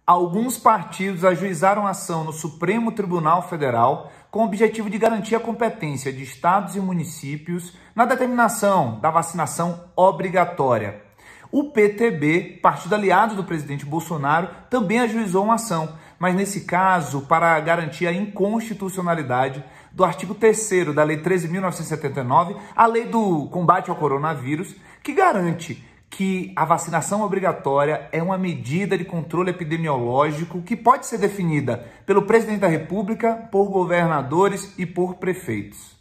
Alguns partidos ajuizaram ação no Supremo Tribunal Federal com o objetivo de garantir a competência de estados e municípios na determinação da vacinação obrigatória. O PTB, partido aliado do presidente Bolsonaro, também ajuizou uma ação, mas nesse caso para garantir a inconstitucionalidade do artigo 3º da Lei 13.979, a Lei do Combate ao Coronavírus, que garante que a vacinação obrigatória é uma medida de controle epidemiológico que pode ser definida pelo presidente da República, por governadores e por prefeitos.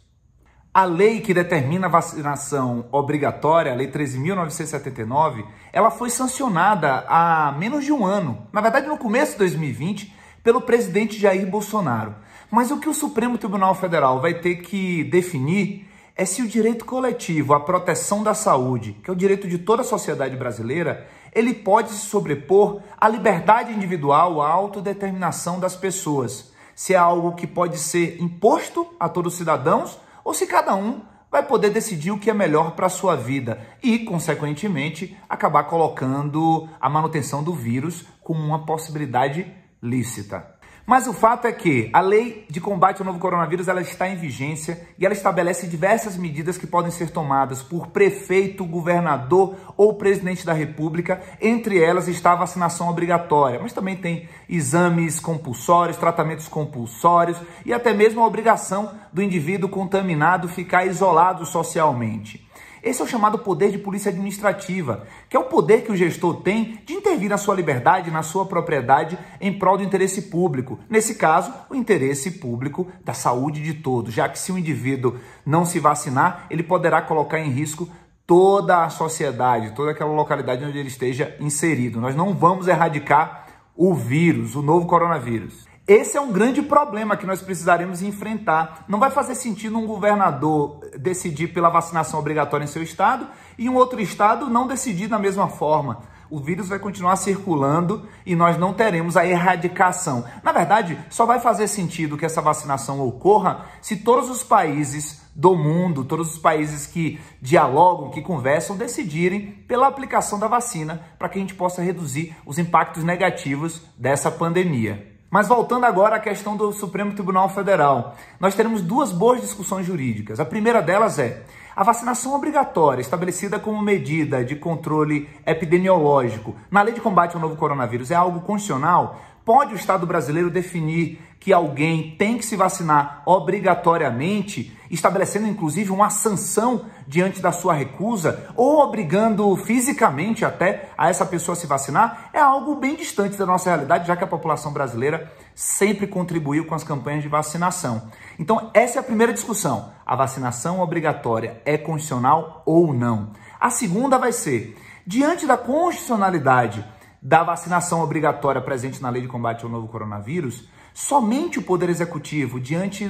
A lei que determina a vacinação obrigatória, a Lei 13.979, ela foi sancionada há menos de um ano, na verdade no começo de 2020, pelo presidente Jair Bolsonaro. Mas o que o Supremo Tribunal Federal vai ter que definir é se o direito coletivo à proteção da saúde, que é o direito de toda a sociedade brasileira, ele pode se sobrepor à liberdade individual, à autodeterminação das pessoas. Se é algo que pode ser imposto a todos os cidadãos ou se cada um vai poder decidir o que é melhor para a sua vida e, consequentemente, acabar colocando a manutenção do vírus como uma possibilidade lícita. Mas o fato é que a lei de combate ao novo coronavírus ela está em vigência e ela estabelece diversas medidas que podem ser tomadas por prefeito, governador ou presidente da República. Entre elas está a vacinação obrigatória, mas também tem exames compulsórios, tratamentos compulsórios e até mesmo a obrigação do indivíduo contaminado ficar isolado socialmente. Esse é o chamado poder de polícia administrativa, que é o poder que o gestor tem de intervir na sua liberdade, na sua propriedade, em prol do interesse público. Nesse caso, o interesse público da saúde de todos, já que se o indivíduo não se vacinar, ele poderá colocar em risco toda a sociedade, toda aquela localidade onde ele esteja inserido. Nós não vamos erradicar o vírus, o novo coronavírus. Esse é um grande problema que nós precisaremos enfrentar. Não vai fazer sentido um governador decidir pela vacinação obrigatória em seu estado e um outro estado não decidir da mesma forma. O vírus vai continuar circulando e nós não teremos a erradicação. Na verdade, só vai fazer sentido que essa vacinação ocorra se todos os países do mundo, todos os países que dialogam, que conversam, decidirem pela aplicação da vacina para que a gente possa reduzir os impactos negativos dessa pandemia. Mas voltando agora à questão do Supremo Tribunal Federal, nós teremos duas boas discussões jurídicas. A primeira delas é a vacinação obrigatória, estabelecida como medida de controle epidemiológico na Lei de Combate ao Novo Coronavírus, é algo constitucional? Pode o Estado brasileiro definir que alguém tem que se vacinar obrigatoriamente, estabelecendo inclusive uma sanção diante da sua recusa ou obrigando fisicamente até a essa pessoa a se vacinar? É algo bem distante da nossa realidade, já que a população brasileira sempre contribuiu com as campanhas de vacinação. Então, essa é a primeira discussão. A vacinação obrigatória é constitucional ou não? A segunda vai ser, diante da constitucionalidade da vacinação obrigatória presente na Lei de Combate ao Novo Coronavírus, somente o Poder Executivo, diante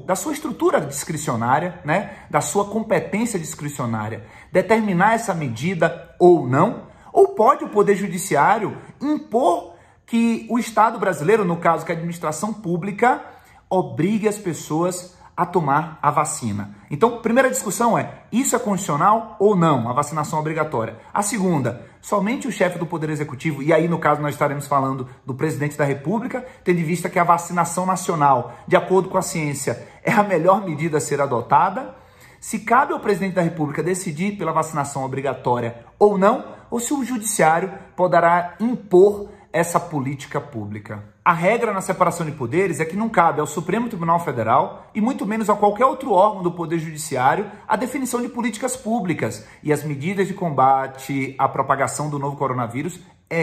da sua estrutura discricionária, da sua competência discricionária, determinar essa medida ou não? Ou pode o Poder Judiciário impor que o Estado brasileiro, no caso que a administração pública, obrigue as pessoas a tomar a vacina? Então, primeira discussão é, isso é constitucional ou não, a vacinação obrigatória? A segunda, somente o chefe do Poder Executivo, e aí no caso nós estaremos falando do presidente da República, tendo em vista que a vacinação nacional, de acordo com a ciência, é a melhor medida a ser adotada, se cabe ao presidente da República decidir pela vacinação obrigatória ou não, ou se o judiciário poderá impor essa política pública. A regra na separação de poderes é que não cabe ao Supremo Tribunal Federal e muito menos a qualquer outro órgão do Poder Judiciário a definição de políticas públicas. E as medidas de combate à propagação do novo coronavírus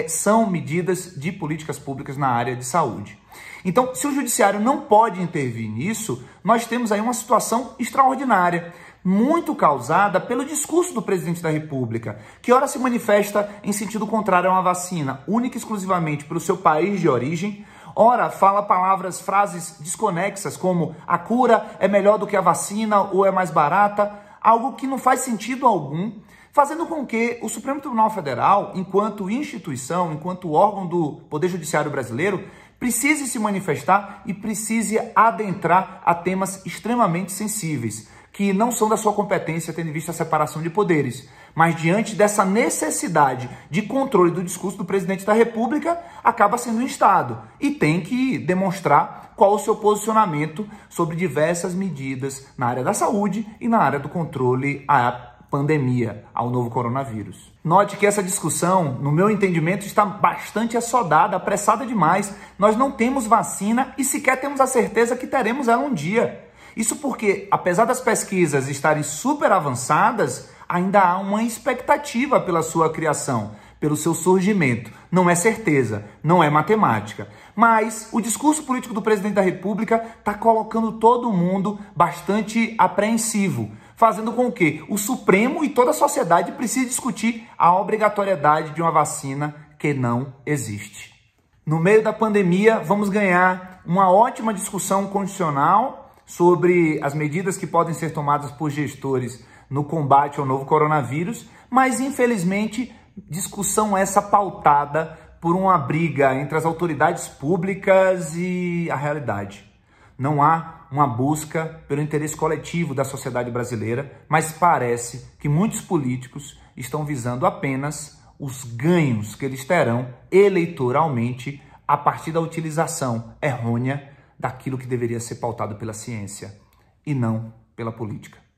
são medidas de políticas públicas na área de saúde. Então, se o Judiciário não pode intervir nisso, nós temos aí uma situação extraordinária, muito causada pelo discurso do presidente da República, que ora se manifesta em sentido contrário a uma vacina, única e exclusivamente para o seu país de origem, ora fala frases desconexas como a cura é melhor do que a vacina ou é mais barata, algo que não faz sentido algum, fazendo com que o Supremo Tribunal Federal, enquanto instituição, enquanto órgão do Poder Judiciário brasileiro, precise se manifestar e precise adentrar a temas extremamente sensíveis. que não são da sua competência, tendo em vista a separação de poderes. Mas diante dessa necessidade de controle do discurso do presidente da República, acaba sendo um Estado e tem que demonstrar qual o seu posicionamento sobre diversas medidas na área da saúde e na área do controle à pandemia, ao novo coronavírus. Note que essa discussão, no meu entendimento, está bastante assodada, apressada demais. Nós não temos vacina e sequer temos a certeza que teremos ela um dia. Isso porque, apesar das pesquisas estarem super avançadas, ainda há uma expectativa pela sua criação, pelo seu surgimento. Não é certeza, não é matemática. Mas o discurso político do presidente da República está colocando todo mundo bastante apreensivo, fazendo com que o Supremo e toda a sociedade precise discutir a obrigatoriedade de uma vacina que não existe. No meio da pandemia, vamos ganhar uma ótima discussão constitucional sobre as medidas que podem ser tomadas por gestores no combate ao novo coronavírus, mas infelizmente discussão essa pautada por uma briga entre as autoridades públicas e a realidade. Não há uma busca pelo interesse coletivo da sociedade brasileira, mas parece que muitos políticos estão visando apenas os ganhos que eles terão eleitoralmente a partir da utilização errônea daquilo que deveria ser pautado pela ciência e não pela política.